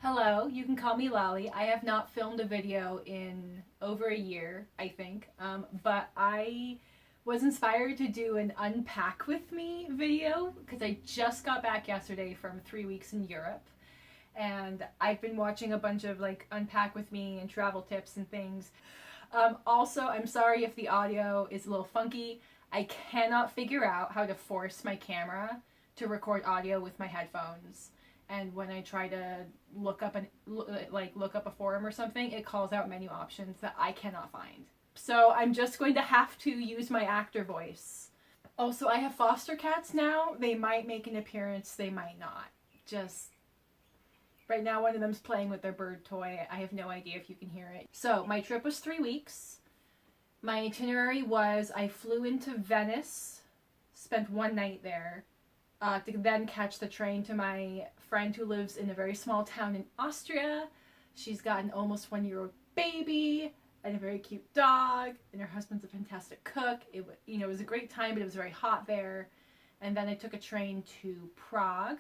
Hello, you can call me Lolly. I have not filmed a video in over a year, I think, but I was inspired to do an Unpack with me video because I just got back yesterday from 3 weeks in Europe, and I've been watching a bunch of like Unpack with me and travel tips and things. Also, I'm sorry if the audio is a little funky. I cannot figure out how to force my camera to record audio with my headphones. And when I try to look up a forum or something, it calls out menu options that I cannot find. So I'm just going to have to use my actor voice. Also, I have foster cats now. They might make an appearance, they might not. Just right now, one of them's playing with their bird toy. I have no idea if you can hear it. So my trip was 3 weeks. My itinerary was I flew into Venice, spent one night there, to then catch the train to my friend who lives in a very small town in Austria. She's got an almost 1-year-old baby and a very cute dog, and her husband's a fantastic cook. It was a great time, but it was very hot there. And then I took a train to Prague,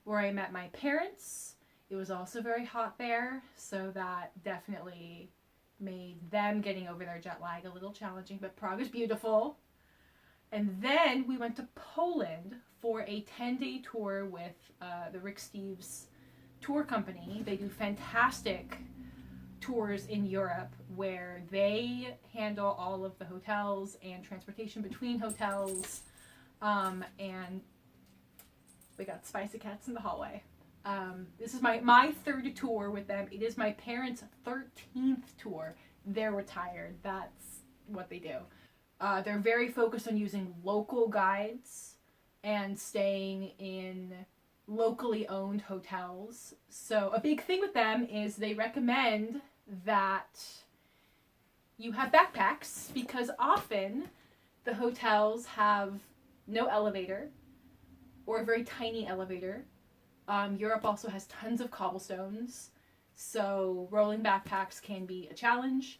where I met my parents. It was also very hot there, so that definitely made them getting over their jet lag a little challenging, but Prague is beautiful. And then we went to Poland for a 10-day tour with the Rick Steves tour company. They do fantastic tours in Europe where they handle all of the hotels and transportation between hotels. And we got spicy cats in the hallway. This is my third tour with them. It is my parents' 13th tour. They're retired. That's what they do. They're very focused on using local guides and staying in locally owned hotels. So a big thing with them is they recommend that you have backpacks because often the hotels have no elevator or a very tiny elevator. Europe also has tons of cobblestones, so rolling backpacks can be a challenge.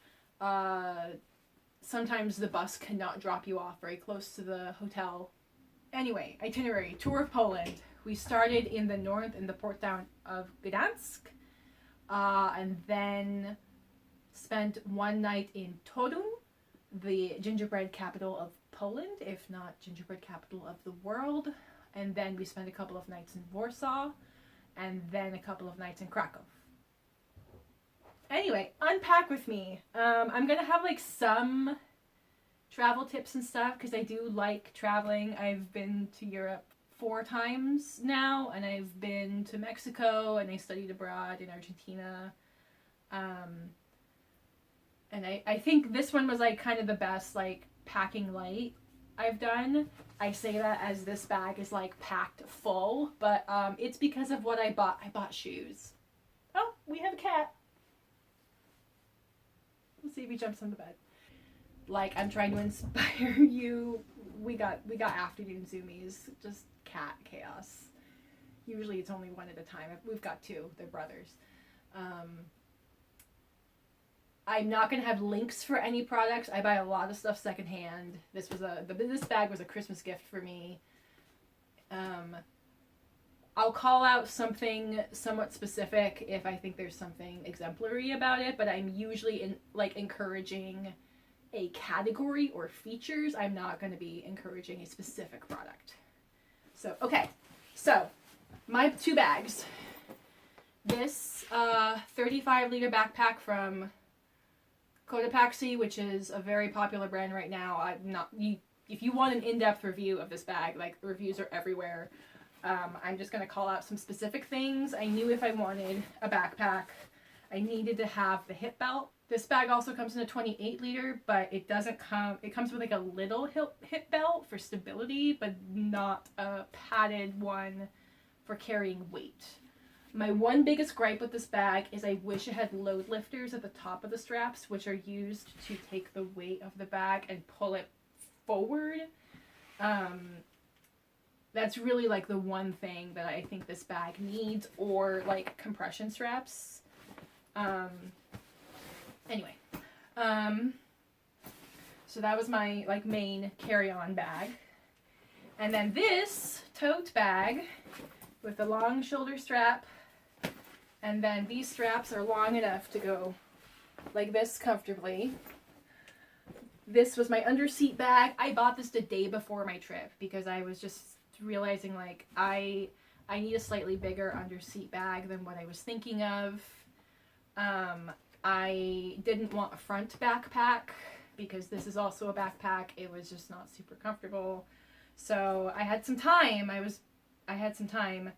Sometimes the bus cannot drop you off very close to the hotel. Anyway, itinerary, tour of Poland. We started in the north in the port town of Gdansk, and then spent one night in Toruń, the gingerbread capital of Poland, if not gingerbread capital of the world. And then we spent a couple of nights in Warsaw, and then a couple of nights in Krakow. Anyway, Unpack with me. I'm gonna have like some travel tips and stuff because I do like traveling. I've been to Europe 4 times now, and I've been to Mexico, and I studied abroad in Argentina. And I think this one was like kind of the best like packing light I've done. I say that as this bag is like packed full, but it's because of what I bought. I bought shoes. Oh, we have a cat. Let's see if he jumps on the bed. Like, I'm trying to inspire you. We got afternoon zoomies, just cat chaos. Usually it's only one at a time. We've got 2. They're brothers. I'm not gonna have links for any products. I buy a lot of stuff secondhand. This bag was a Christmas gift for me. I'll call out something somewhat specific if I think there's something exemplary about it, but I'm usually encouraging a category or features. I'm not going to be encouraging a specific product. So, okay. So, my 2 bags. This 35-liter backpack from Cotopaxi, which is a very popular brand right now. If you want an in-depth review of this bag, like, the reviews are everywhere. I'm just going to call out some specific things. I knew if I wanted a backpack, I needed to have the hip belt. This bag also comes in a 28-liter, but it comes with like a little hip belt for stability, but not a padded one for carrying weight. My one biggest gripe with this bag is I wish it had load lifters at the top of the straps, which are used to take the weight of the bag and pull it forward. That's really like the one thing that I think this bag needs, or like compression straps. Anyway, so that was my like main carry-on bag. And then this tote bag with the long shoulder strap And then these straps are long enough to go like this comfortably. This was my underseat bag. I bought this the day before my trip because I was just realizing like I need a slightly bigger underseat bag than what I was thinking of. I didn't want a front backpack because this is also a backpack. It was just not super comfortable. So I had some time. I had some time.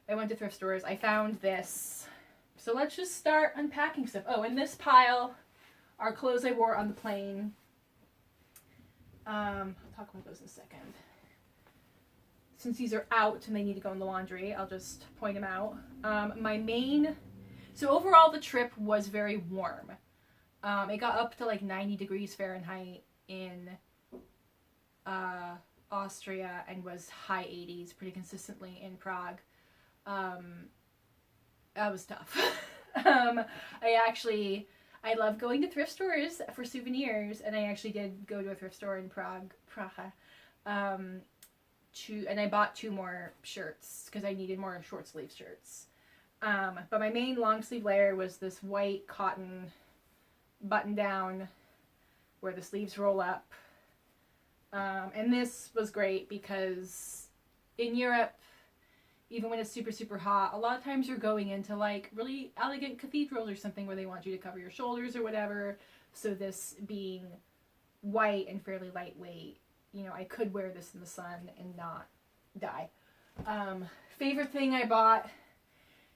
I went to thrift stores. I found this. So let's just start unpacking stuff. Oh, in this pile are clothes I wore on the plane. I'll talk about those in a second. Since these are out and they need to go in the laundry, I'll just point them out. So overall the trip was very warm. It got up to like 90 degrees Fahrenheit in Austria and was high 80s pretty consistently in Prague. That was tough. I love going to thrift stores for souvenirs, and I actually did go to a thrift store in Prague. And I bought 2 more shirts because I needed more short sleeve shirts. But my main long sleeve layer was this white cotton button down where the sleeves roll up. And this was great because in Europe, even when it's super, super hot, a lot of times you're going into like really elegant cathedrals or something where they want you to cover your shoulders or whatever. So this being white and fairly lightweight, you know, I could wear this in the sun and not die. Favorite thing I bought,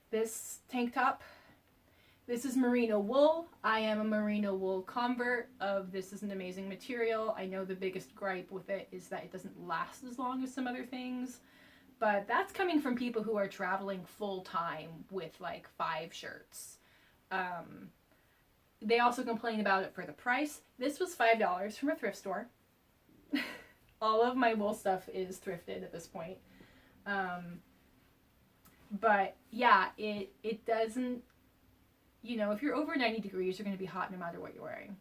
this tank top. This is merino wool. I am a merino wool convert of this is an amazing material. I know the biggest gripe with it is that it doesn't last as long as some other things. But that's coming from people who are traveling full time with like 5 shirts. They also complain about it for the price. This was $5 from a thrift store. All of my wool stuff is thrifted at this point. But yeah, it doesn't, you know, if you're over 90 degrees, you're going to be hot no matter what you're wearing.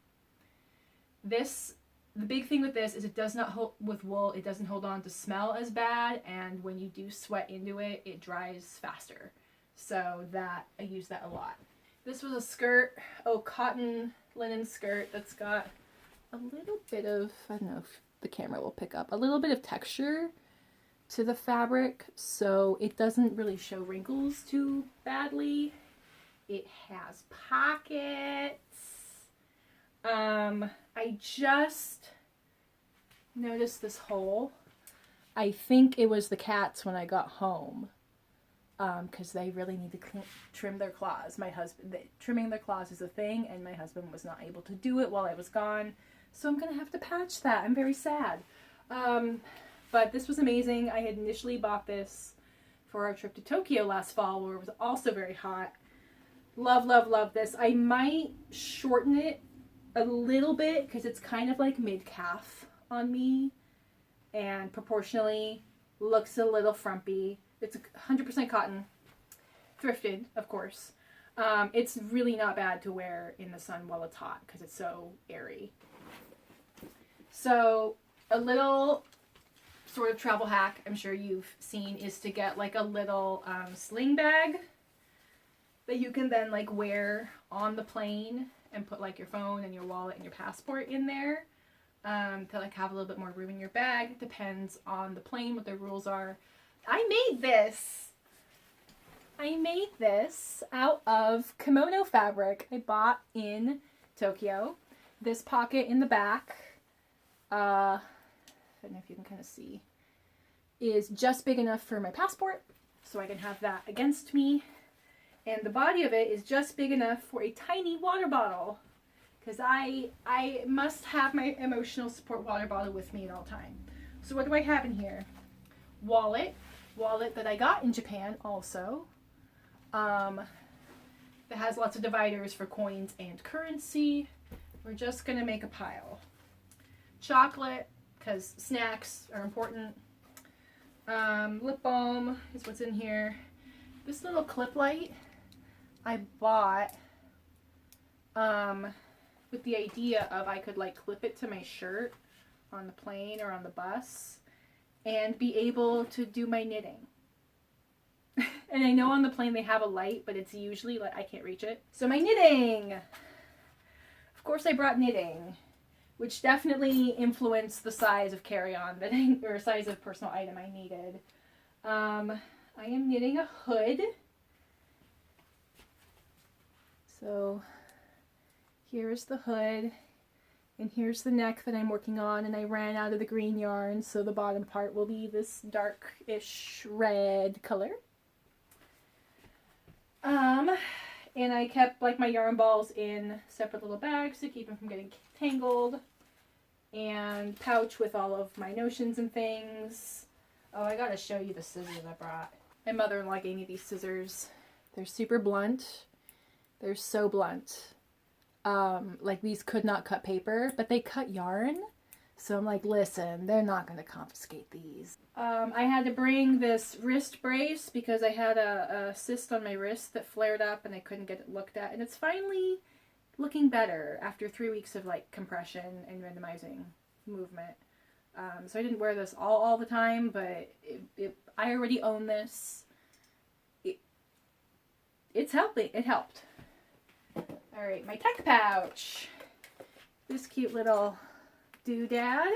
The big thing with this is it does not hold, with wool, it doesn't hold on to smell as bad, and when you do sweat into it, it dries faster. So that, I use that a lot. This was a skirt, cotton linen skirt that's got a little bit of, I don't know if the camera will pick up, a little bit of texture to the fabric, so it doesn't really show wrinkles too badly. It has pockets. I just noticed this hole. I think it was the cats when I got home, because they really need to trim their claws. Trimming their claws is a thing, and my husband was not able to do it while I was gone, so I'm gonna have to patch that. I'm very sad. But this was amazing. I had initially bought this for our trip to Tokyo last fall, where it was also very hot. Love, love, love this. I might shorten it a little bit because it's kind of like mid-calf on me, and proportionally looks a little frumpy. It's 100% cotton, thrifted, of course. It's really not bad to wear in the sun while it's hot because it's so airy. So a little sort of travel hack I'm sure you've seen is to get like a little sling bag that you can then like wear on the plane and put like your phone and your wallet and your passport in there to like have a little bit more room in your bag. Depends on the plane what their rules are. I made this out of kimono fabric I bought in Tokyo. This pocket in the back, I don't know if you can kind of see, is just big enough for my passport, so I can have that against me. And the body of it is just big enough for a tiny water bottle, because I must have my emotional support water bottle with me at all time. So what do I have in here? Wallet that I got in Japan also. That has lots of dividers for coins and currency. We're just gonna make a pile. Chocolate, because snacks are important. Lip balm is what's in here. This little clip light I bought with the idea of I could like clip it to my shirt on the plane or on the bus and be able to do my knitting. And I know on the plane they have a light, but it's usually like I can't reach it. So my knitting. Of course I brought knitting, which definitely influenced the size of carry-on that or size of personal item I needed. I am knitting a hood. So here's the hood, and here's the neck that I'm working on, and I ran out of the green yarn, so the bottom part will be this dark-ish red color. And I kept like my yarn balls in separate little bags to keep them from getting tangled, and pouch with all of my notions and things. Oh, I gotta show you the scissors I brought. My mother-in-law gave me these scissors. They're super blunt. They're so blunt. Like these could not cut paper, but they cut yarn. So I'm like, listen, they're not going to confiscate these. I had to bring this wrist brace because I had a cyst on my wrist that flared up and I couldn't get it looked at. And it's finally looking better after 3 weeks of like compression and randomizing movement. So I didn't wear this all the time, but I already own this. It's helping. It helped. All right, my tech pouch. This cute little doodad.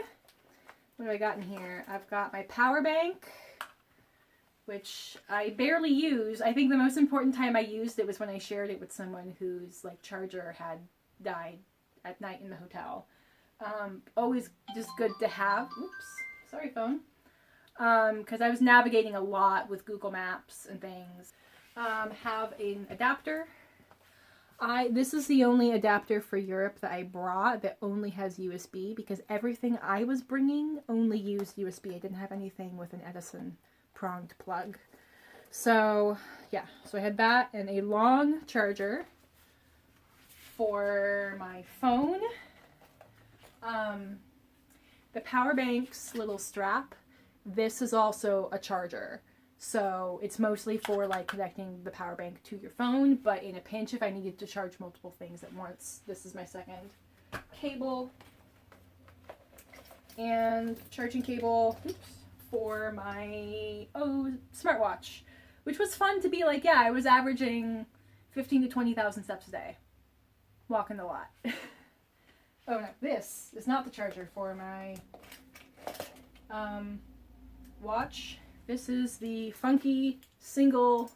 What do I got in here? I've got my power bank, which I barely use. I think the most important time I used it was when I shared it with someone whose like charger had died at night in the hotel. Always just good to have. Oops, sorry phone. Because I was navigating a lot with Google Maps and things. Have an adapter. This is the only adapter for Europe that I brought that only has USB, because everything I was bringing only used USB. I didn't have anything with an Edison pronged plug. So yeah, so I had that and a long charger for my phone. The power bank's little strap, this is also a charger. So it's mostly for like connecting the power bank to your phone, but in a pinch if I needed to charge multiple things at once. This is my second cable. And charging cable, for my smartwatch, which was fun to be like, yeah, I was averaging 15 to 20,000 steps a day walking the lot. Oh no, this is not the charger for my watch. This is the funky single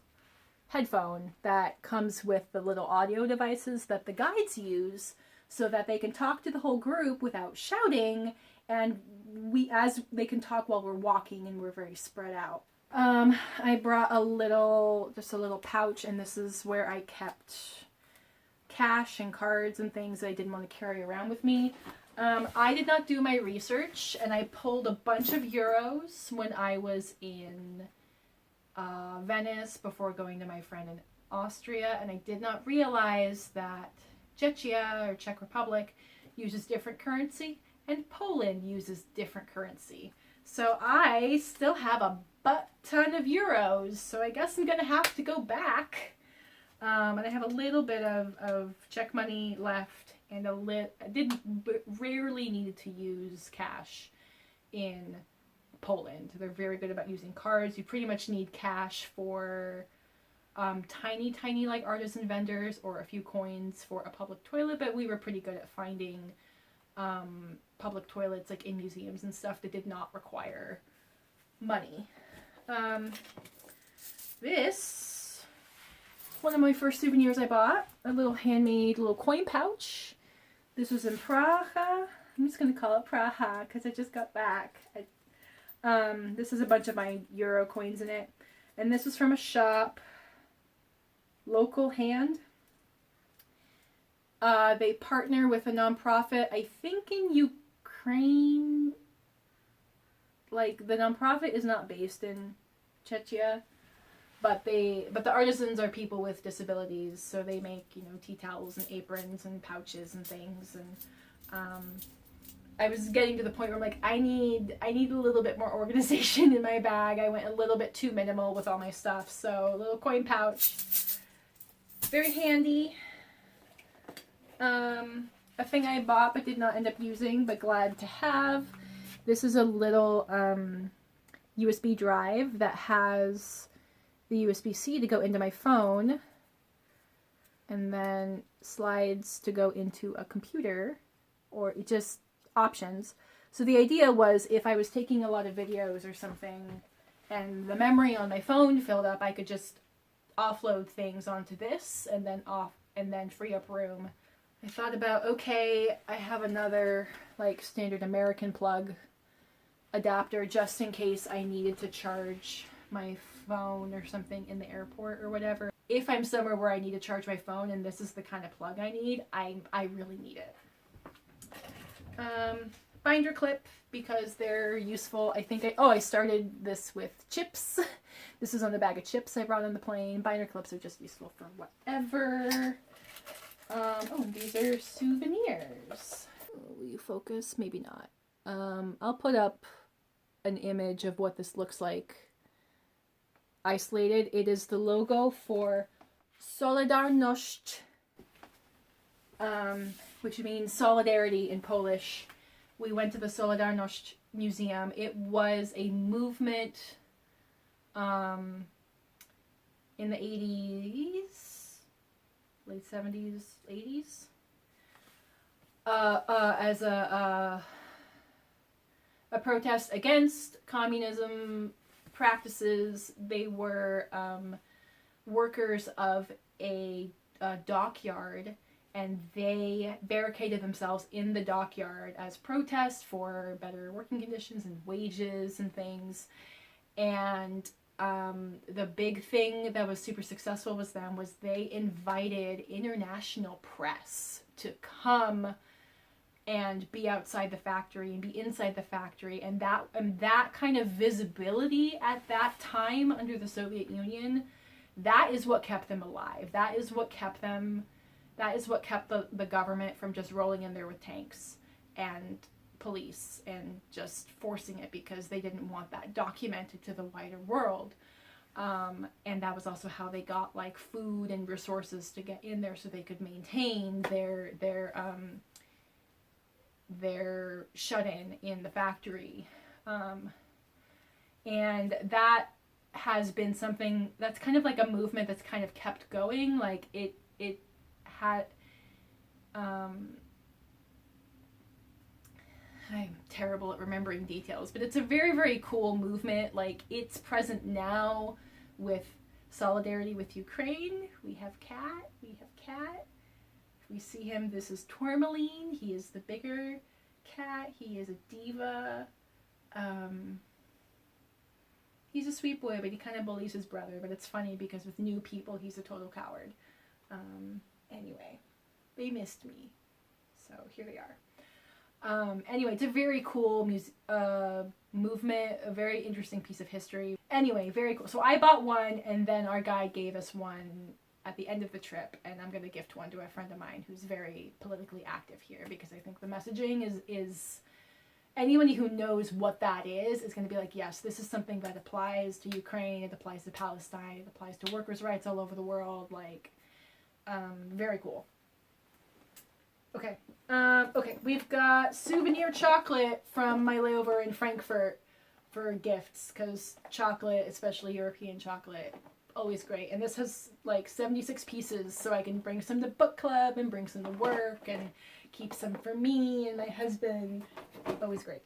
headphone that comes with the little audio devices that the guides use so that they can talk to the whole group without shouting, and they can talk while we're walking and we're very spread out. I brought just a little pouch, and this is where I kept cash and cards and things that I didn't want to carry around with me. I did not do my research, and I pulled a bunch of euros when I was in Venice before going to my friend in Austria, and I did not realize that Czechia or Czech Republic uses different currency and Poland uses different currency. So I still have a butt ton of euros, so I guess I'm going to have to go back. And I have a little bit of Czech money left, and rarely needed to use cash in Poland. They're very good about using cards. You pretty much need cash for tiny like artisan vendors or a few coins for a public toilet, but we were pretty good at finding public toilets like in museums and stuff that did not require money. This, one of my first souvenirs I bought, a little handmade little coin pouch. This was in Prague. I'm just going to call it Prague because I just got back. This is a bunch of my euro coins in it. And this was from a shop, Local Hand. They partner with a nonprofit, I think in Ukraine. Like, the nonprofit is not based in Czechia, but the artisans are people with disabilities, so they make, tea towels and aprons and pouches and things. And I was getting to the point where I'm like, I need a little bit more organization in my bag. I went a little bit too minimal with all my stuff, so a little coin pouch, very handy. A thing I bought but did not end up using, but glad to have. This is a little USB drive that has the USB-C to go into my phone, and then slides to go into a computer, or just options. So the idea was if I was taking a lot of videos or something and the memory on my phone filled up, I could just offload things onto this and then free up room. I thought about, okay, I have another like standard American plug adapter just in case I needed to charge my phone or something in the airport or whatever. If I'm somewhere where I need to charge my phone and this is the kind of plug I need, I really need it. Binder clip, because they're useful. I think I started this with chips. This is on the bag of chips I brought on the plane. Binder clips are just useful for whatever. These are souvenirs. Will you focus? Maybe not. I'll put up an image of what this looks like isolated. It is the logo for Solidarność, which means solidarity in Polish. We went to the Solidarność Museum. It was a movement in the 80s, late 70s, 80s, as a protest against communism practices. They were workers of a dockyard, and they barricaded themselves in the dockyard as protest for better working conditions and wages and things. And the big thing that was super successful was they invited international press to come and be outside the factory and be inside the factory, and that kind of visibility at that time under the Soviet Union, that is what kept them alive. That is what kept the government from just rolling in there with tanks and police and just forcing it, because they didn't want that documented to the wider world. And that was also how they got like food and resources to get in there so they could maintain their shut-in in the factory. And that has been something that's kind of like a movement that's kind of kept going. Like it had, I'm terrible at remembering details, but it's a very, very cool movement. Like, it's present now with solidarity with Ukraine. We have Cat. If we see him, this is Tourmaline. He is the bigger cat. He is a diva. He's a sweet boy, but he kind of bullies his brother. But it's funny because with new people, he's a total coward. Anyway, they missed me. So here they are. Anyway, it's a very cool movement, a very interesting piece of history. Anyway, very cool. So I bought one, and then our guide gave us one at the end of the trip, and I'm going to gift one to a friend of mine who's very politically active here, because I think the messaging is anybody who knows what that is going to be like, yes, this is something that applies to Ukraine, it applies to Palestine, it applies to workers' rights all over the world. Like, very cool. Okay. Okay, we've got souvenir chocolate from my layover in Frankfurt for gifts, because chocolate, especially European chocolate, always great. And this has like 76 pieces, so I can bring some to book club and bring some to work and keep some for me and my husband. Always great.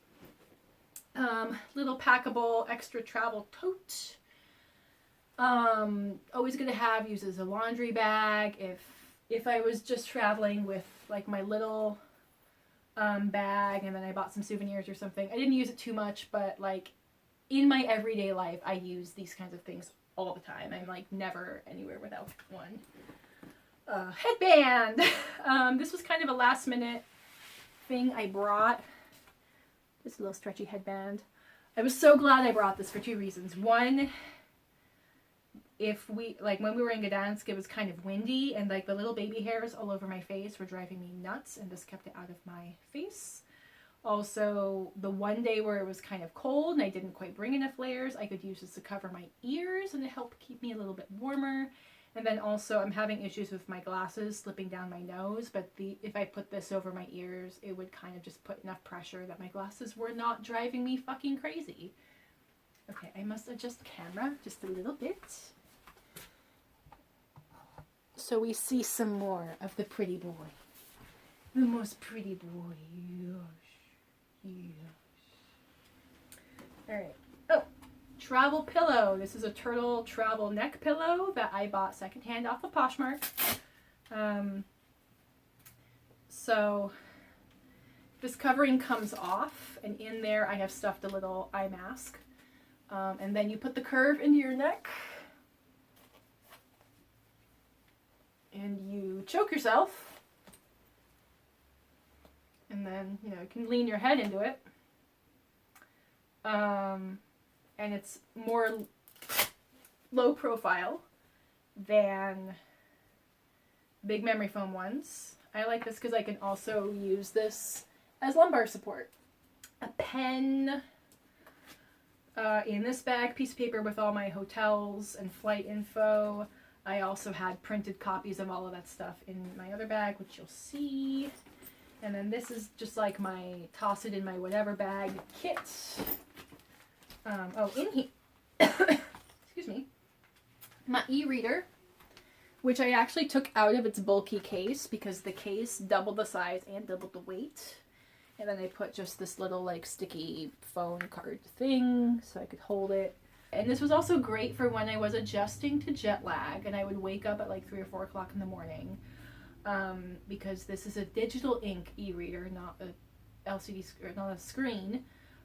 Little packable extra travel tote. Always good to have, use as a laundry bag if I was just traveling with like my little bag, and then I bought some souvenirs or something. I didn't use it too much, but like in my everyday life, I use these kinds of things all the time. I'm like never anywhere without one. Headband! This was kind of a last minute thing I brought. This little stretchy headband. I was so glad I brought this for two reasons. One, when we were in Gdansk, it was kind of windy, and like the little baby hairs all over my face were driving me nuts, and this kept it out of my face. Also, the one day where it was kind of cold and I didn't quite bring enough layers, I could use this to cover my ears and to help keep me a little bit warmer. And then also, I'm having issues with my glasses slipping down my nose, but if I put this over my ears, it would kind of just put enough pressure that my glasses were not driving me fucking crazy. Okay, I must adjust camera just a little bit. so we see some more of the pretty boy. The most pretty boy. Yes. Alright. Oh, travel pillow. This is a turtle travel neck pillow that I bought secondhand off of Poshmark. So this covering comes off, and in there I have stuffed a little eye mask. And then you put the curve into your neck. And you choke yourself. And then, you can lean your head into it. And it's more low profile than big memory foam ones. I like this because I can also use this as lumbar support. A pen in this bag, piece of paper with all my hotels and flight info. I also had printed copies of all of that stuff in my other bag, which you'll see. And then this is just like my toss it in my whatever bag kit. In here, excuse me, my e-reader, which I actually took out of its bulky case because the case doubled the size and doubled the weight. And then I put just this little like sticky phone card thing so I could hold it. And this was also great for when I was adjusting to jet lag and I would wake up at like 3 or 4 o'clock in the morning. Because this is a digital ink e-reader, not a LCD screen, not a screen.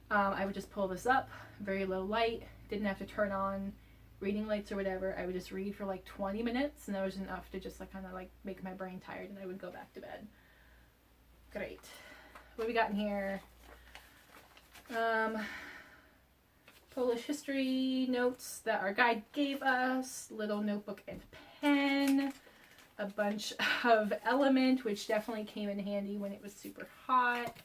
I would just pull this up, very low light, didn't have to turn on reading lights or whatever. I would just read for like 20 minutes and that was enough to just like kind of like make my brain tired, and I would go back to bed. Great. What do we got in here? Polish history notes that our guide gave us, little notebook and pen, a bunch of Element, which definitely came in handy when it was super hot.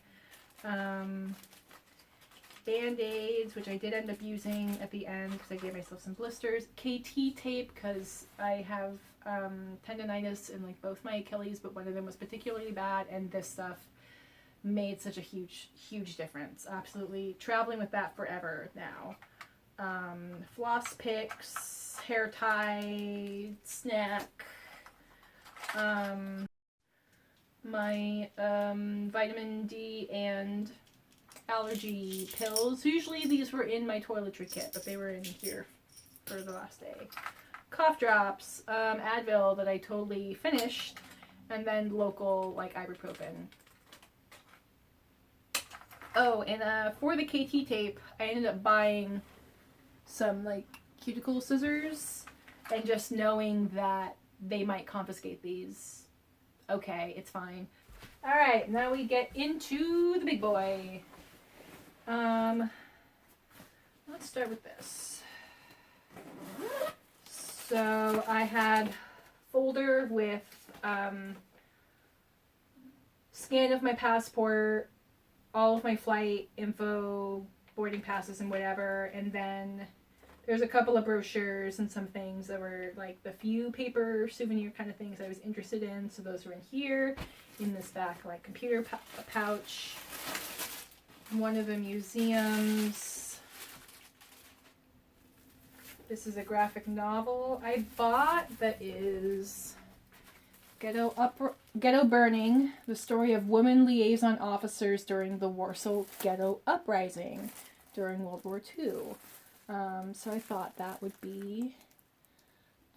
Band-aids, which I did end up using at the end because I gave myself some blisters. KT tape because I have tendonitis in like both my Achilles, but one of them was particularly bad, and this stuff made such a huge difference. Absolutely traveling with that forever now. Floss picks, hair tie, snack, my vitamin D and allergy pills. Usually these were in my toiletry kit, but they were in here for the last day. Cough drops, Advil that I totally finished, and then local like ibuprofen. Oh, and for the KT tape, I ended up buying some like cuticle scissors, and just knowing that they might confiscate these. Okay, it's fine. All right, now we get into the big boy. Let's start with this. So I had a folder with scan of my passport, all of my flight info, boarding passes and whatever, and then there's a couple of brochures and some things that were like the few paper souvenir kind of things I was interested in, so those were in here, in this back like computer pouch. One of the museums. This is a graphic novel I bought that is Ghetto Burning, the story of women liaison officers during the Warsaw Ghetto Uprising during World War II. So I thought that would be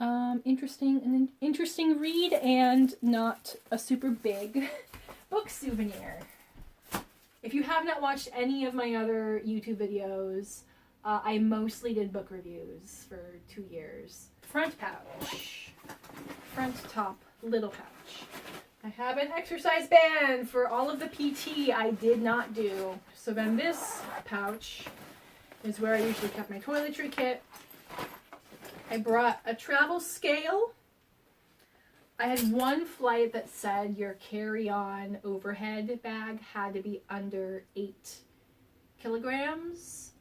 an interesting read and not a super big book souvenir. If you have not watched any of my other YouTube videos, I mostly did book reviews for 2 years. Front pouch. Front top little pouch. I have an exercise band for all of the PT I did not do. So then this pouch is where I usually kept my toiletry kit. I brought a travel scale. I had one flight that said your carry-on overhead bag had to be under 8 kilograms,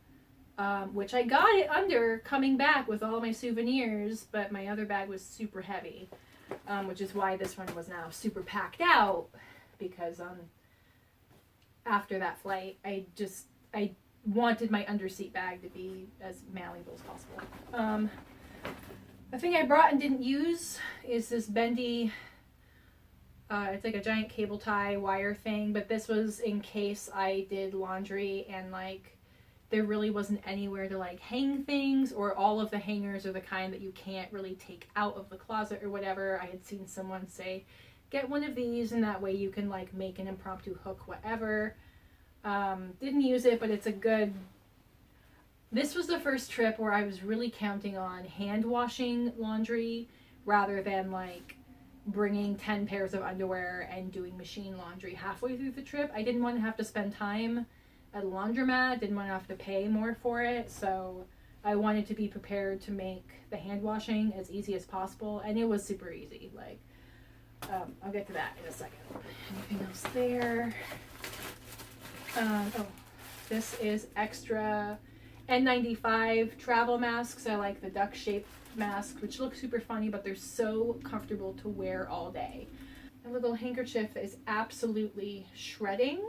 which I got it under coming back with all my souvenirs, but my other bag was super heavy, which is why this one was now super packed out, because after that flight, I wanted my underseat bag to be as malleable as possible. The thing I brought and didn't use is this bendy, it's like a giant cable tie wire thing, but this was in case I did laundry and like there really wasn't anywhere to like hang things, or all of the hangers are the kind that you can't really take out of the closet or whatever. I had seen someone say, get one of these and that way you can like make an impromptu hook, whatever. Didn't use it, but it's a good... This was the first trip where I was really counting on hand washing laundry rather than like bringing 10 pairs of underwear and doing machine laundry halfway through the trip. I didn't want to have to spend time at a laundromat, didn't want to have to pay more for it, so I wanted to be prepared to make the hand washing as easy as possible, and it was super easy. Like, I'll get to that in a second. Anything else there? Oh, this is extra N95 travel masks. I like the duck-shaped masks, which look super funny, but they're so comfortable to wear all day. A little handkerchief is absolutely shredding,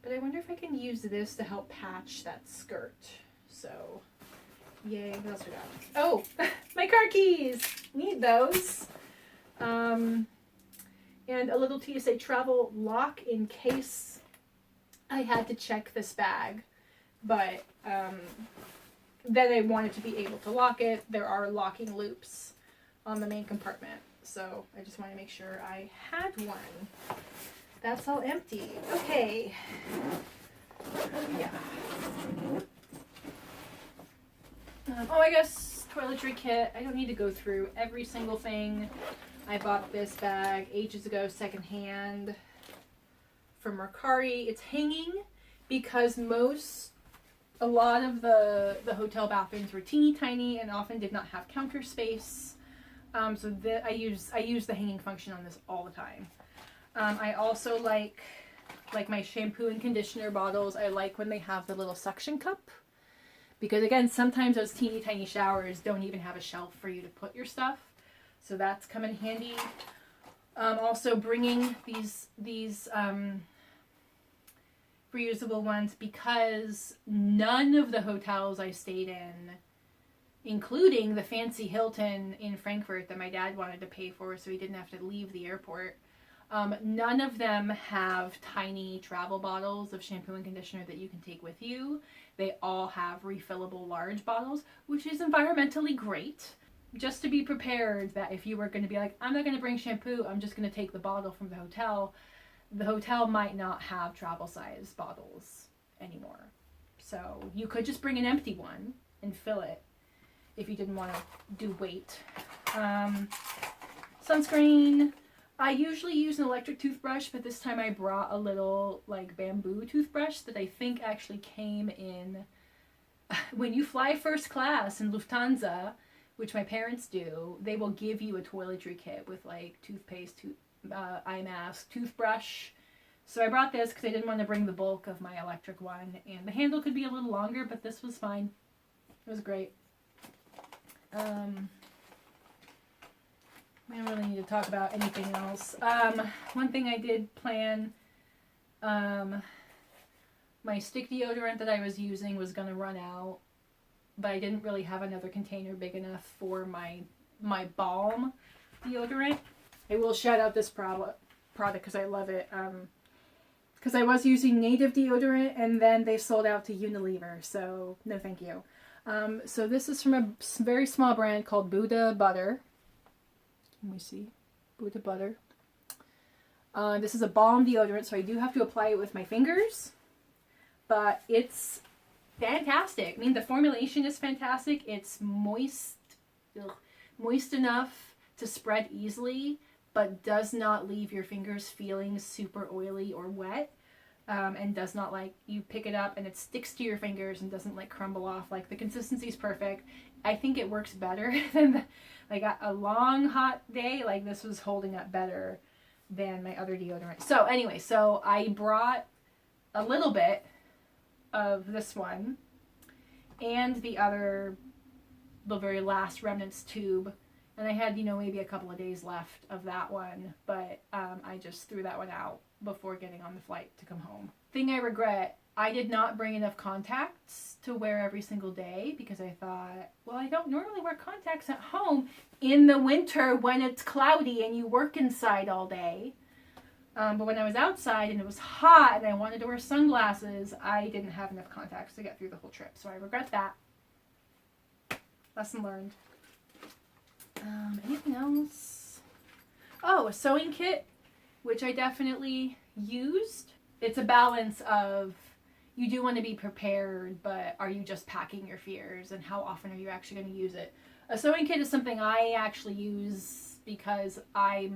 but I wonder if I can use this to help patch that skirt. So, yay. What else we got? Oh, my car keys! Need those. And a little TSA travel lock in case I had to check this bag. But then I wanted to be able to lock it. There are locking loops on the main compartment, so I just want to make sure I had one. That's all empty. Okay. Yeah. Oh, I guess toiletry kit. I don't need to go through every single thing. I bought this bag ages ago, secondhand, from Mercari. It's hanging because a lot of the hotel bathrooms were teeny tiny and often did not have counter space. So I use the hanging function on this all the time. I also like my shampoo and conditioner bottles. I like when they have the little suction cup, because again, sometimes those teeny tiny showers don't even have a shelf for you to put your stuff. So that's come in handy. Also bringing these reusable ones, because none of the hotels I stayed in, including the fancy Hilton in Frankfurt that my dad wanted to pay for so he didn't have to leave the airport, none of them have tiny travel bottles of shampoo and conditioner that you can take with you. They all have refillable large bottles, which is environmentally great. Just to be prepared that if you were going to be like, I'm not going to bring shampoo, I'm just going to take the bottle from the hotel might not have travel size bottles anymore. So you could just bring an empty one and fill it if you didn't want to do weight. Sunscreen. I usually use an electric toothbrush, but this time I brought a little like bamboo toothbrush that I think actually came in when you fly first class in Lufthansa, which my parents do. They will give you a toiletry kit with like toothpaste, eye mask, toothbrush. So I brought this because I didn't want to bring the bulk of my electric one, and the handle could be a little longer, but this was fine. It was great. I don't really need to talk about anything else. One thing I did plan, my stick deodorant that I was using was going to run out, but I didn't really have another container big enough for my balm deodorant. I will shout out this product because I love it. Because I was using Native deodorant and then they sold out to Unilever, so no thank you. So this is from a very small brand called Buddha Butter. Let me see. Buddha Butter. This is a balm deodorant, so I do have to apply it with my fingers. But it's fantastic. I mean, the formulation is fantastic. It's moist enough to spread easily, but does not leave your fingers feeling super oily or wet. And does not, like, you pick it up and it sticks to your fingers and doesn't like crumble off. Like, the consistency is perfect. I think it works better than like a long hot day. Like, this was holding up better than my other deodorant. So anyway, so I brought a little bit of this one and the very last remnants tube, and I had, maybe a couple of days left of that one, but I just threw that one out before getting on the flight to come home. Thing I regret I did not bring enough contacts to wear every single day because I thought, well, I don't normally wear contacts at home in the winter when it's cloudy and you work inside all day. But when I was outside and it was hot and I wanted to wear sunglasses, I didn't have enough contacts to get through the whole trip. So I regret that. Lesson learned. Anything else? Oh, a sewing kit, which I definitely used. It's a balance of, you do want to be prepared, but are you just packing your fears, and how often are you actually going to use it? A sewing kit is something I actually use because I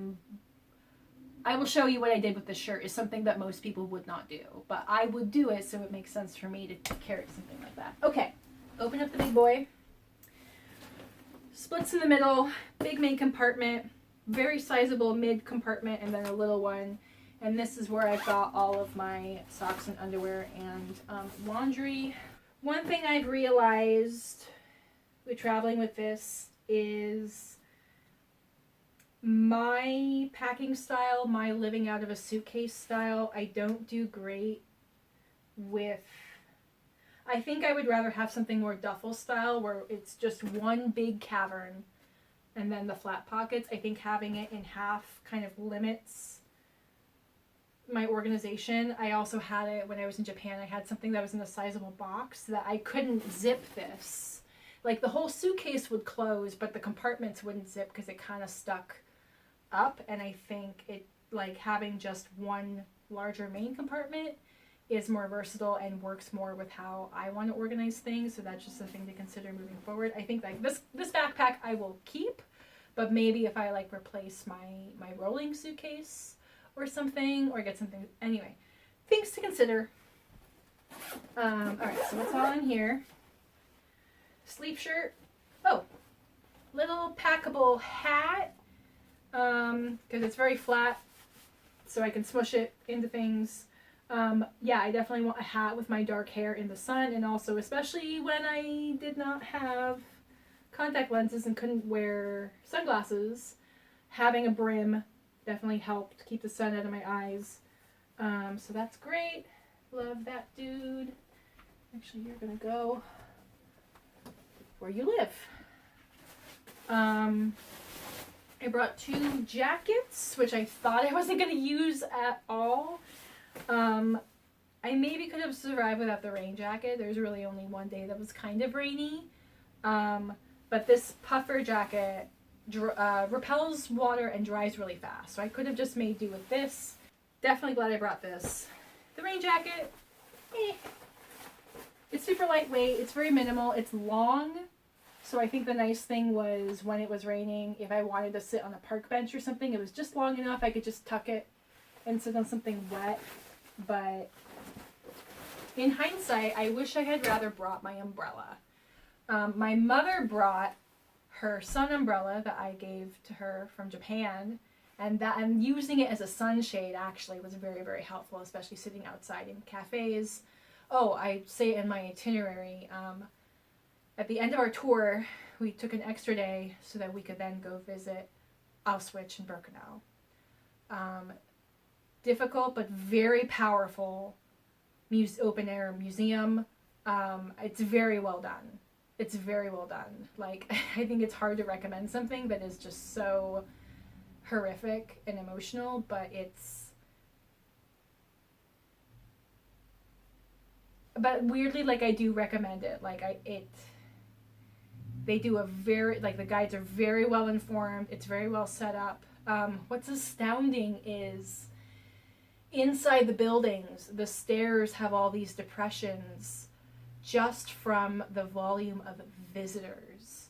will show you what I did with this shirt. Is something that most people would not do, but I would do it, so it makes sense for me to carry something like that. Okay, open up the big boy. Splits in the middle, big main compartment, very sizable mid compartment, and then a little one. And this is where I've got all of my socks and underwear and laundry. One thing I've realized with traveling with this is my packing style, my living out of a suitcase style, I don't do great with. I think I would rather have something more duffel style where it's just one big cavern and then the flat pockets. I think having it in half kind of limits my organization. I also had it when I was in Japan. I had something that was in a sizable box that I couldn't zip this. Like the whole suitcase would close, but the compartments wouldn't zip because it kind of stuck up. And I think it, like, having just one larger main compartment is more versatile and works more with how I want to organize things. So that's just a thing to consider moving forward. I think like this backpack I will keep, but maybe if I like replace my rolling suitcase or something, or get something, anyway, things to consider. All right, so what's all in here? Sleeve shirt. Oh, little packable hat, because it's very flat, so I can smush it into things. Yeah, I definitely want a hat with my dark hair in the sun, and also especially when I did not have contact lenses and couldn't wear sunglasses, having a brim definitely helped keep the sun out of my eyes. So that's great. Love that, dude. Actually, you're gonna go where you live. I brought 2 jackets, which I thought I wasn't gonna use at all. I maybe could have survived without the rain jacket. There's really only one day that was kind of rainy. But this puffer jacket repels water and dries really fast. So I could have just made do with this. Definitely glad I brought this. The rain jacket, it's super lightweight. It's very minimal. It's long. So I think the nice thing was when it was raining, if I wanted to sit on a park bench or something, it was just long enough. I could just tuck it and sit on something wet. But in hindsight, I wish I had rather brought my umbrella. My mother brought her sun umbrella that I gave to her from Japan, and using it as a sunshade actually was very, very helpful, especially sitting outside in cafes. Oh, I say in my itinerary, at the end of our tour, we took an extra day so that we could then go visit Auschwitz and Birkenau. Difficult but very powerful open air museum. It's very well done. It's very well done. Like, I think it's hard to recommend something that is just so horrific and emotional, but but weirdly, like, I do recommend it. Like, they do the guides are very well informed. It's very well set up. What's astounding is inside the buildings, the stairs have all these depressions just from the volume of visitors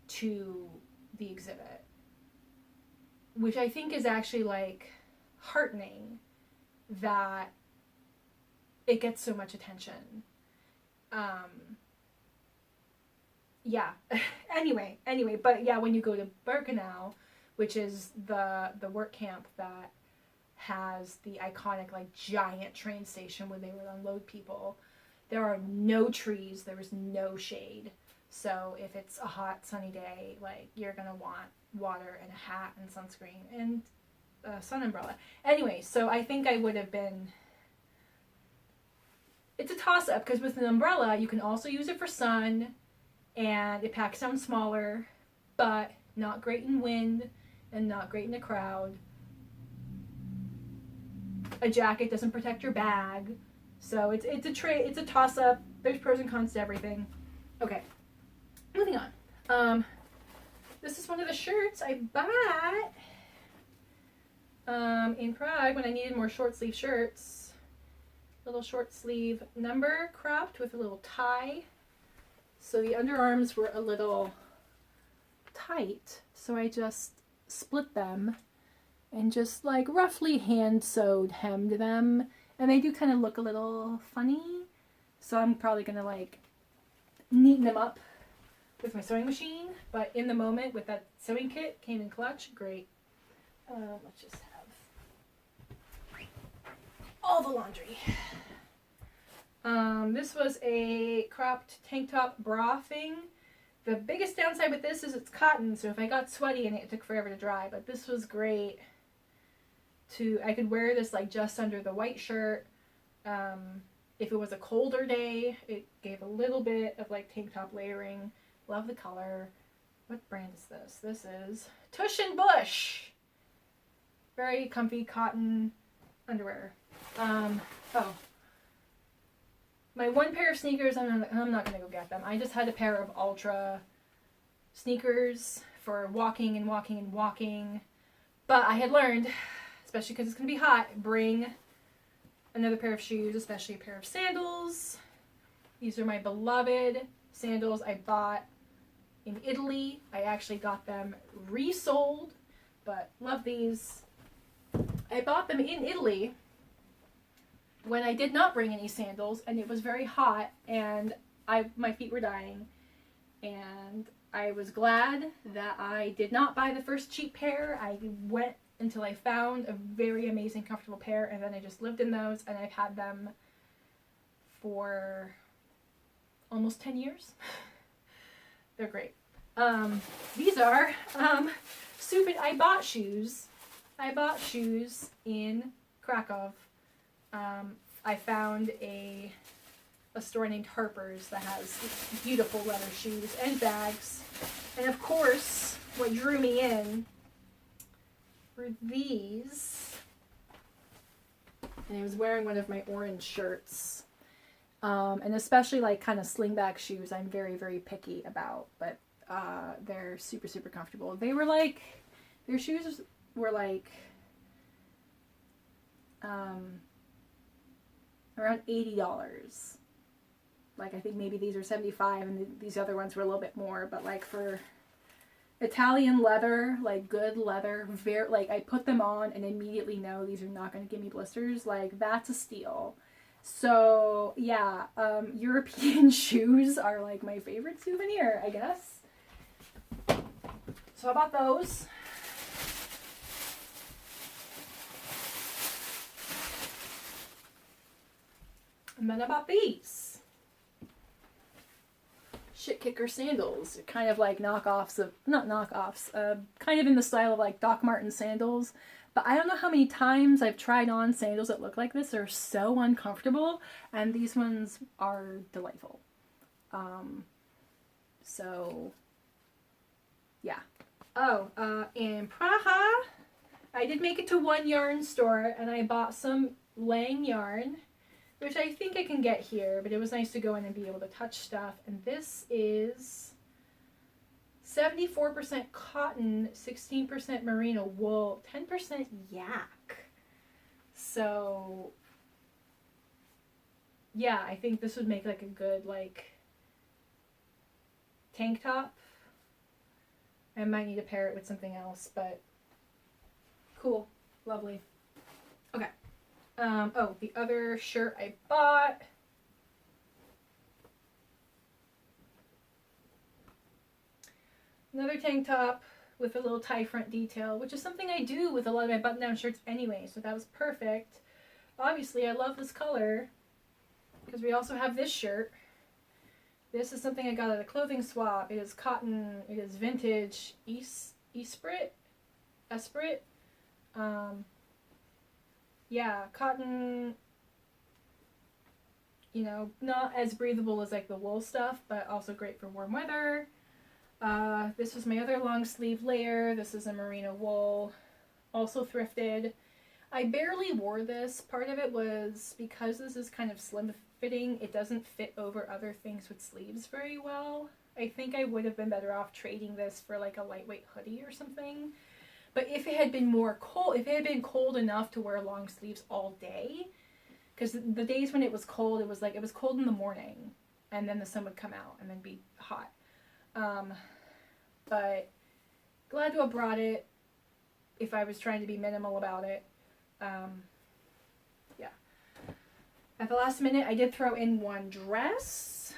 to the exhibit, which I think is actually like heartening that it gets so much attention. Yeah. anyway, but yeah, when you go to Birkenau, which is the work camp that has the iconic like giant train station where they would unload people, there are no trees, there is no shade. So if it's a hot sunny day, like, you're gonna want water and a hat and sunscreen and a sun umbrella. Anyway, so I think I would have been it's a toss-up because with an umbrella, you can also use it for sun, and it packs down smaller, but not great in wind and not great in a crowd. A jacket doesn't protect your bag, so it's a toss-up. There's pros and cons to everything. Okay, moving on. This is one of the shirts I bought in Prague when I needed more short sleeve shirts. Little short sleeve number cropped with a little tie. So the underarms were a little tight, so I just split them and just like roughly hand sewed hemmed them, and they do kind of look a little funny, so I'm probably gonna like neaten them up with my sewing machine, but in the moment with that sewing kit, came in clutch, great. Let's just have all the laundry. This was a cropped tank top bra thing. The biggest downside with this is it's cotton, so if I got sweaty in it, it took forever to dry, but this was great. I could wear this like just under the white shirt. If it was a colder day, it gave a little bit of like tank top layering. Love the color. What brand is this? This is Tush and Bush. Very comfy cotton underwear. My one pair of sneakers, I'm not going to go get them. I just had a pair of Ultra sneakers for walking and walking and walking. But I had learned, especially because it's going to be hot, bring another pair of shoes, especially a pair of sandals. These are my beloved sandals I bought in Italy. I actually got them resold, but love these. I bought them in Italy when I did not bring any sandals, and it was very hot, and my feet were dying, and I was glad that I did not buy the first cheap pair. I went until I found a very amazing, comfortable pair, and then I just lived in those, and I've had them for almost 10 years. They're great. These are super. I bought shoes in Krakow. I found a store named Harper's that has beautiful leather shoes and bags. And of course, what drew me in were these. And I was wearing one of my orange shirts. And especially like kind of slingback shoes I'm very, very picky about. But they're super, super comfortable. They were like, their shoes were like around $80. Like I think maybe these are $75 and these other ones were a little bit more, but like for Italian leather, like good leather, very like I put them on and immediately know these are not going to give me blisters. Like that's a steal. So yeah, European shoes are like my favorite souvenir, I guess. So I bought those. And then I bought these shit kicker sandals. Kind of like knockoffs of, not knockoffs, kind of in the style of like Doc Marten sandals. But I don't know how many times I've tried on sandals that look like this. They're so uncomfortable. And these ones are delightful. So, yeah. Oh, in Prague, I did make it to one yarn store and I bought some Lang yarn, which I think I can get here, but it was nice to go in and be able to touch stuff. And this is 74% cotton, 16% merino wool, 10% yak. So, yeah, I think this would make like a good like tank top. I might need to pair it with something else, but cool, lovely. Okay. Oh, the other shirt I bought. Another tank top with a little tie front detail, which is something I do with a lot of my button-down shirts anyway, so that was perfect. Obviously, I love this color because we also have this shirt. This is something I got at a clothing swap. It is cotton. It is vintage Esprit. Yeah, cotton you know, not as breathable as like the wool stuff, but also great for warm weather. This was my other long sleeve layer. This is a merino wool, also thrifted. I barely wore this. Part of it was because this is kind of slim fitting, it doesn't fit over other things with sleeves very well. I think I would have been better off trading this for like a lightweight hoodie or something. But if it had been more cold, if it had been cold enough to wear long sleeves all day, because the days when it was cold, it was like, it was cold in the morning and then the sun would come out and then be hot. But glad to have brought it if I was trying to be minimal about it. Yeah. At the last minute, I did throw in one dress.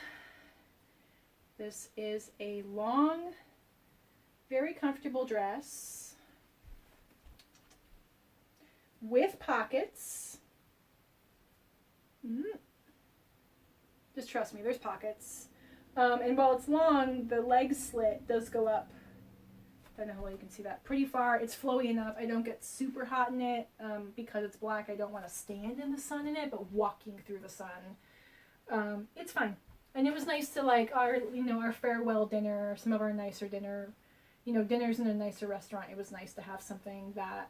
This is a long, very comfortable dress with pockets. Just trust me, there's pockets. And while it's long, the leg slit does go up. I don't know how well you can see that. Pretty far. It's flowy enough. I don't get super hot in it because it's black. I don't want to stand in the sun in it, but walking through the sun, it's fine. And it was nice to like our farewell dinner, some of our nicer dinners in a nicer restaurant. It was nice to have something that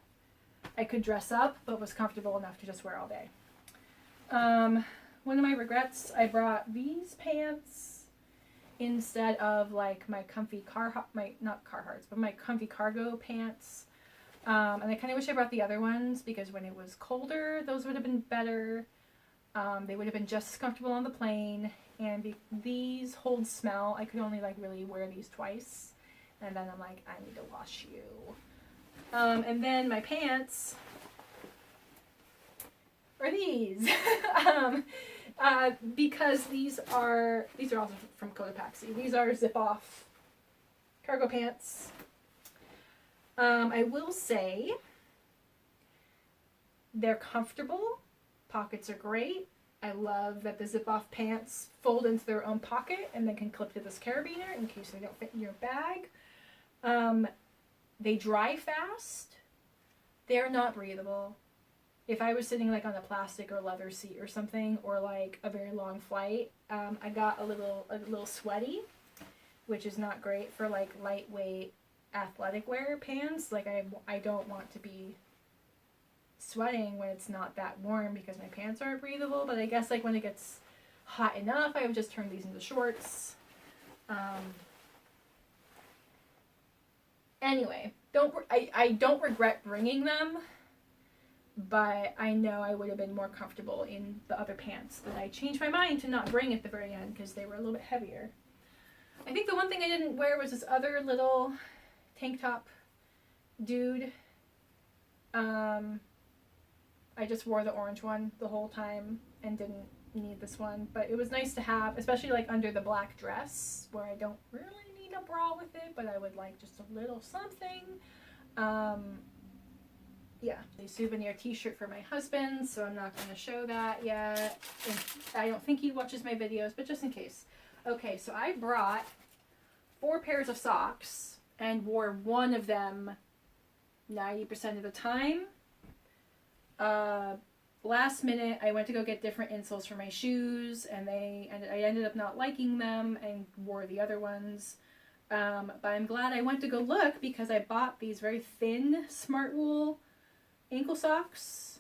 I could dress up, but was comfortable enough to just wear all day. One of my regrets, I brought these pants instead of like my comfy my comfy cargo pants. And I kind of wish I brought the other ones because when it was colder, those would have been better. They would have been just as comfortable on the plane. And these hold smell. I could only like really wear these twice. And then I'm like, I need to wash you. And then my pants are these. Because these are also from Cotopaxi. These are zip-off cargo pants. I will say they're comfortable. Pockets are great. I love that the zip-off pants fold into their own pocket and then can clip to this carabiner in case they don't fit in your bag. They dry fast. They're not breathable. If I was sitting like on a plastic or leather seat or something, or like a very long flight, I got a little sweaty, which is not great for like lightweight athletic wear pants. Like I don't want to be sweating when it's not that warm because my pants aren't breathable. But I guess like when it gets hot enough, I would just turn these into shorts. Anyway, I don't regret bringing them. But I know I would have been more comfortable in the other pants that I changed my mind to not bring at the very end because they were a little bit heavier. I think the one thing I didn't wear was this other little tank top dude. I just wore the orange one the whole time and didn't need this one. But it was nice to have, especially like under the black dress where I don't really need a bra with it, but I would like just a little something. Yeah, a souvenir t-shirt for my husband, so I'm not going to show that yet. And I don't think he watches my videos, but just in case. Okay, so I brought 4 pairs of socks and wore one of them 90% of the time. Last minute, I went to go get different insoles for my shoes, and I ended up not liking them and wore the other ones. But I'm glad I went to go look because I bought these very thin Smart Wool ankle socks,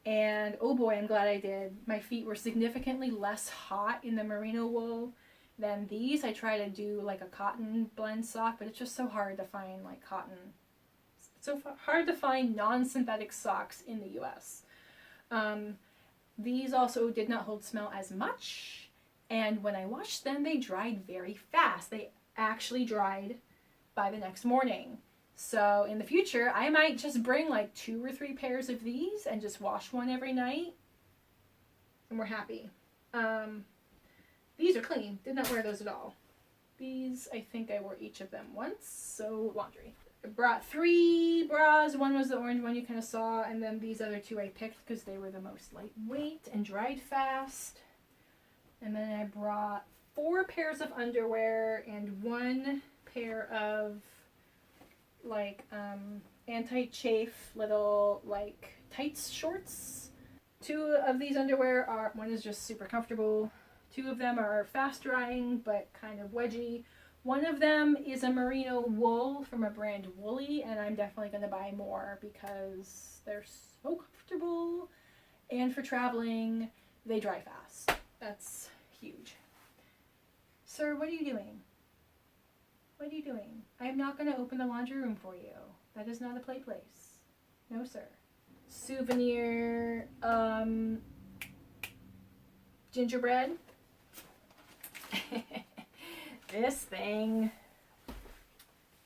and oh boy, I'm glad I did. My feet were significantly less hot in the merino wool than these. I try to do like a cotton blend sock, but it's just so hard to find like cotton. It's so hard to find non-synthetic socks in the US. These also did not hold smell as much, and when I washed them, they dried very fast. They actually dried by the next morning. So in the future, I might just bring like 2 or 3 pairs of these and just wash one every night. And we're happy. These are clean. Did not wear those at all. These, I think I wore each of them once. So laundry. I brought 3 bras. One was the orange one you kind of saw. And then these other 2 I picked because they were the most lightweight and dried fast. And then I brought 4 pairs of underwear and 1 pair of like anti-chafe little like tights shorts. Two of these underwear are, one is just super comfortable. Two of them are fast drying, but kind of wedgy. One of them is a merino wool from a brand Woolly, and I'm definitely going to buy more because they're so comfortable. And for traveling, they dry fast. That's huge. Sir, what are you doing? What are you doing? I am not going to open the laundry room for you. That is not a play place. No, sir. Souvenir gingerbread. This thing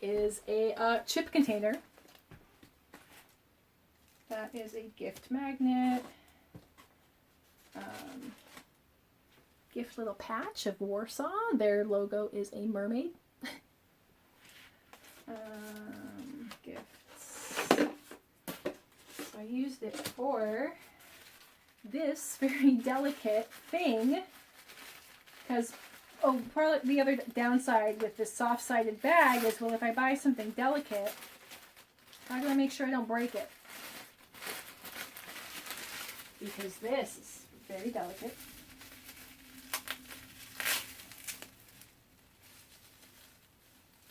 is a chip container. That is a gift magnet. Gift little patch of Warsaw. Their logo is a mermaid. Gifts. So I used it for this very delicate thing because, oh, part of the other downside with this soft-sided bag is, well, if I buy something delicate, how do I make sure I don't break it? Because this is very delicate.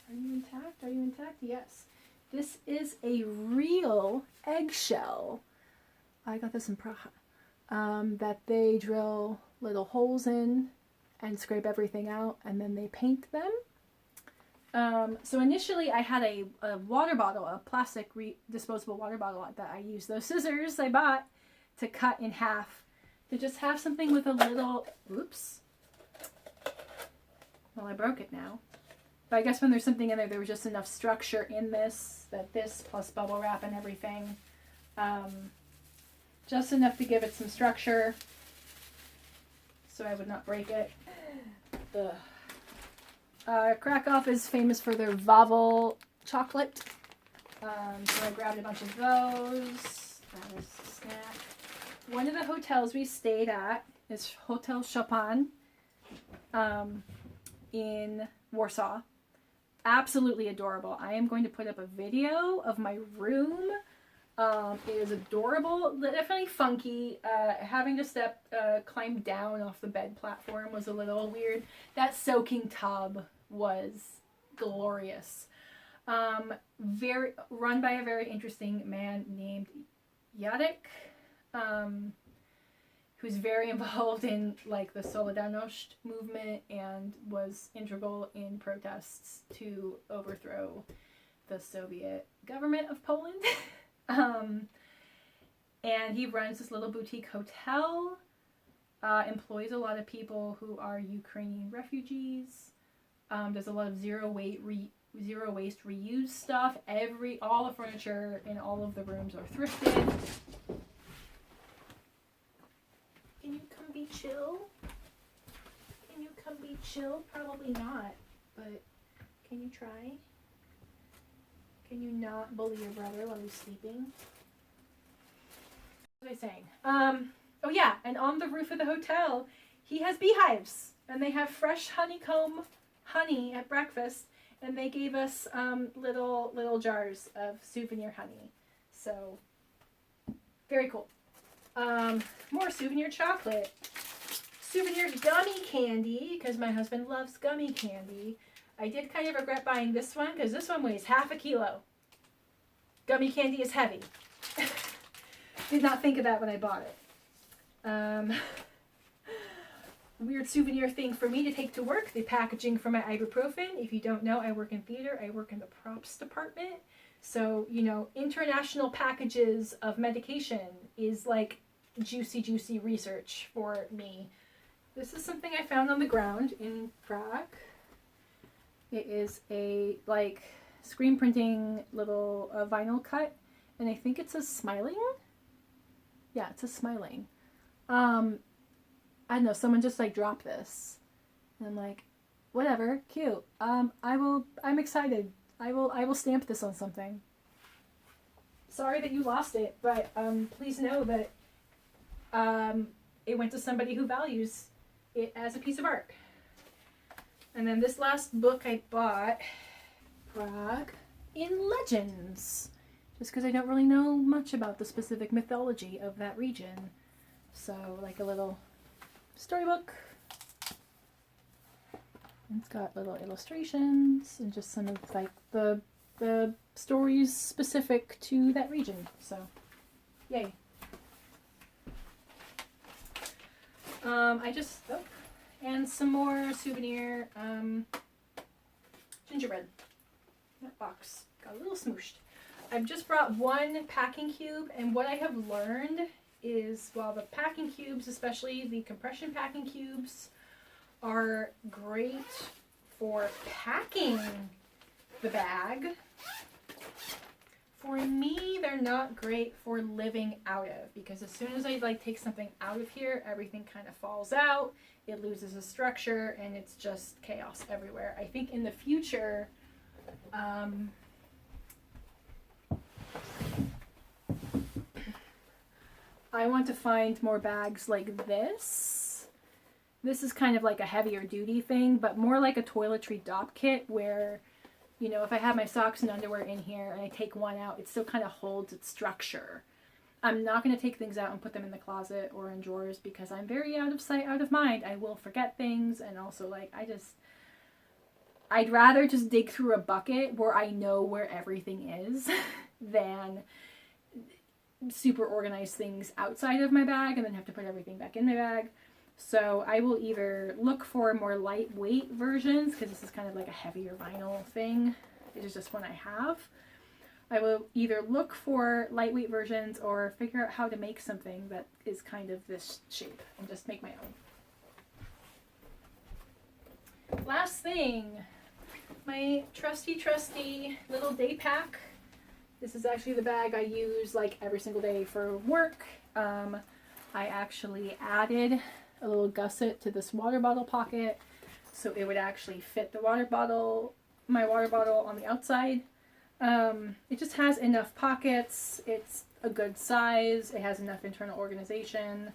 Are you intact? Are you intact? Yes. This is a real eggshell. I got this in Prague. That they drill little holes in and scrape everything out, and then they paint them. So initially I had a water bottle, a plastic disposable water bottle that I used those scissors I bought to cut in half to just have something with a little, oops. Well, I broke it now. But I guess when there's something in there, there was just enough structure in this, that this plus bubble wrap and everything, just enough to give it some structure so I would not break it. Krakow is famous for their Wawel chocolate. So I grabbed a bunch of those. That is a snack. One of the hotels we stayed at is Hotel Chopin in Warsaw. Absolutely adorable. I am going to put up a video of my room. It is adorable, definitely funky. Having to climb down off the bed platform was a little weird. That soaking tub was glorious. Run by a very interesting man named Jadek, who's very involved in like the Solidarność movement and was integral in protests to overthrow the Soviet government of Poland. And he runs this little boutique hotel, employs a lot of people who are Ukrainian refugees, does a lot of zero waste reuse stuff. All the furniture in all of the rooms are thrifted. Can you come be chill? Can you come be chill? Probably not, but can you try? Can you not bully your brother while he's sleeping? What was I saying? Oh yeah, and on the roof of the hotel, he has beehives, and they have fresh honeycomb honey at breakfast, and they gave us little jars of souvenir honey. So, very cool. More souvenir chocolate. Souvenir gummy candy, because my husband loves gummy candy. I did kind of regret buying this one, because this one weighs half a kilo. Gummy candy is heavy. Did not think of that when I bought it. Weird souvenir thing for me to take to work. The packaging for my ibuprofen. If you don't know, I work in theater. I work in the props department. So, you know, international packages of medication is like juicy research for me. This is something I found on the ground in Prague. It is a like screen printing little vinyl cut, and I think it says smiling. Yeah, it says smiling. I don't know, someone just like dropped this, and I'm like, whatever, cute. I'm excited. I will stamp this on something. Sorry that you lost it, but please know that it went to somebody who values it as a piece of art. And then this last book I bought, Prague in Legends, just because I don't really know much about the specific mythology of that region. So like a little storybook. It's got little illustrations and just some of like the stories specific to that region. So yay. And some more souvenir gingerbread. That box got a little smooshed. I've just brought one packing cube, and what I have learned is while the packing cubes, especially the compression packing cubes, are great for packing the bag, for me they're not great for living out of, because as soon as I like take something out of here, everything kind of falls out, it loses a structure, and it's just chaos everywhere. I think in the future I want to find more bags like this. This is kind of like a heavier duty thing, but more like a toiletry dop kit where, you know, if I have my socks and underwear in here and I take one out, it still kind of holds its structure. I'm not going to take things out and put them in the closet or in drawers because I'm very out of sight, out of mind. I will forget things, and also like I'd rather just dig through a bucket where I know where everything is than super organize things outside of my bag and then have to put everything back in my bag. So I will either look for more lightweight versions, because this is kind of like a heavier vinyl thing. It is just one I have. I will either look for lightweight versions or figure out how to make something that is kind of this shape and just make my own. Last thing, my trusty little day pack. This is actually the bag I use like every single day for work. I actually added a little gusset to this water bottle pocket so it would actually fit the water bottle, my water bottle on the outside. It just has enough pockets. It's a good size. It has enough internal organization.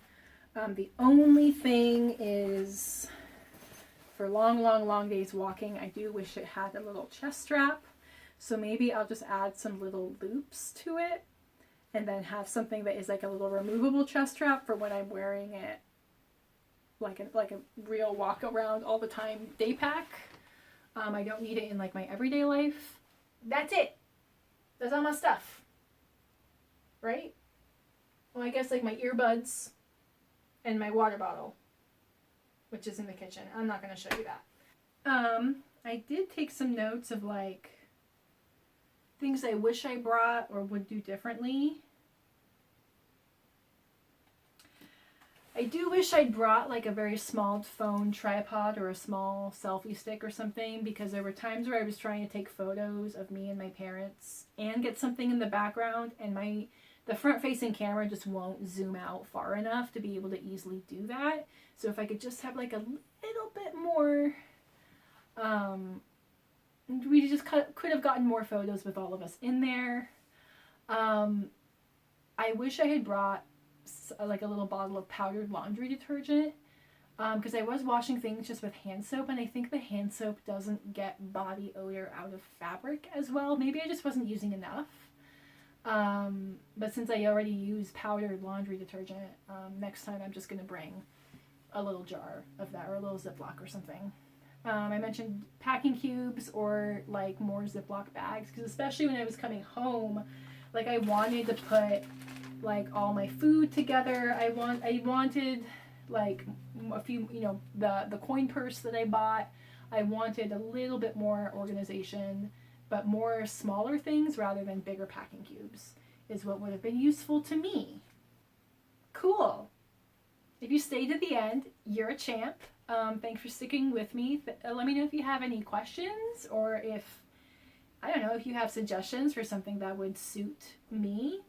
The only thing is for long days walking, I do wish it had a little chest strap. So maybe I'll just add some little loops to it and then have something that is like a little removable chest strap for when I'm wearing it like a real walk around all the time day pack. I don't need it in like my everyday life. That's it. That's all my stuff. Right? Well, I guess like my earbuds and my water bottle, which is in the kitchen. I'm not going to show you that. I did take some notes of like things I wish I brought or would do differently. I do wish I'd brought like a very small phone tripod or a small selfie stick or something, because there were times where I was trying to take photos of me and my parents and get something in the background, and the front facing camera just won't zoom out far enough to be able to easily do that. So if I could just have like a little bit more, we just could have gotten more photos with all of us in there. I wish I had brought like a little bottle of powdered laundry detergent, because I was washing things just with hand soap, and I think the hand soap doesn't get body odor out of fabric as well. Maybe I just wasn't using enough. But since I already use powdered laundry detergent, next time I'm just going to bring a little jar of that, or a little Ziploc or something. I mentioned packing cubes or like more Ziploc bags, because especially when I was coming home, like I wanted to put like all my food together. I wanted like a few, you know, the coin purse that I bought. I wanted a little bit more organization, but more smaller things rather than bigger packing cubes is what would have been useful to me. Cool. If you stayed to the end, you're a champ. Thanks for sticking with me. Let me know if you have any questions, or if, I don't know, if you have suggestions for something that would suit me.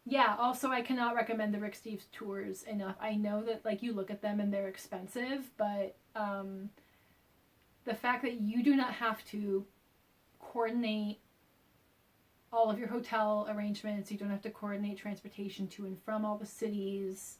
Yeah, also I cannot recommend the Rick Steves tours enough. I know that like you look at them and they're expensive, but the fact that you do not have to coordinate all of your hotel arrangements, you don't have to coordinate transportation to and from all the cities.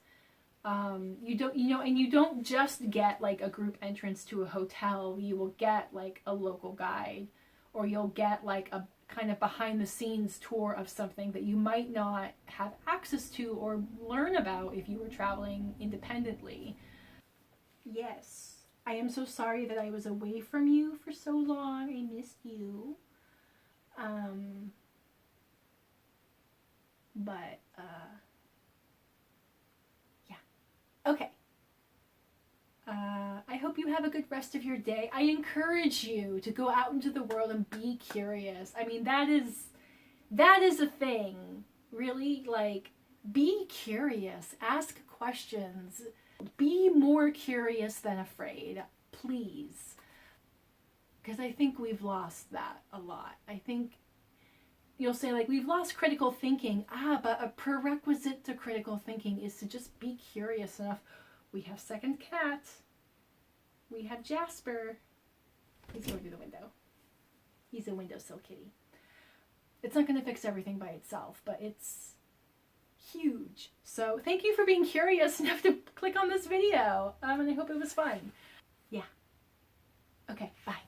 You don't just get like a group entrance to a hotel. You will get like a local guide, or you'll get like kind of behind the scenes tour of something that you might not have access to or learn about if you were traveling independently. Yes, I am so sorry that I was away from you for so long. I missed you. But yeah. Okay. I hope you have a good rest of your day. I encourage you to go out into the world and be curious. I mean, that is a thing. Really, like, be curious. Ask questions. Be more curious than afraid, please. Because I think we've lost that a lot. I think you'll say, like, we've lost critical thinking. But a prerequisite to critical thinking is to just be curious enough. We have second cat. We have Jasper. He's going through the window. He's a windowsill kitty. It's not going to fix everything by itself, but it's huge. So thank you for being curious enough to click on this video. And I hope it was fun. Yeah. Okay, bye.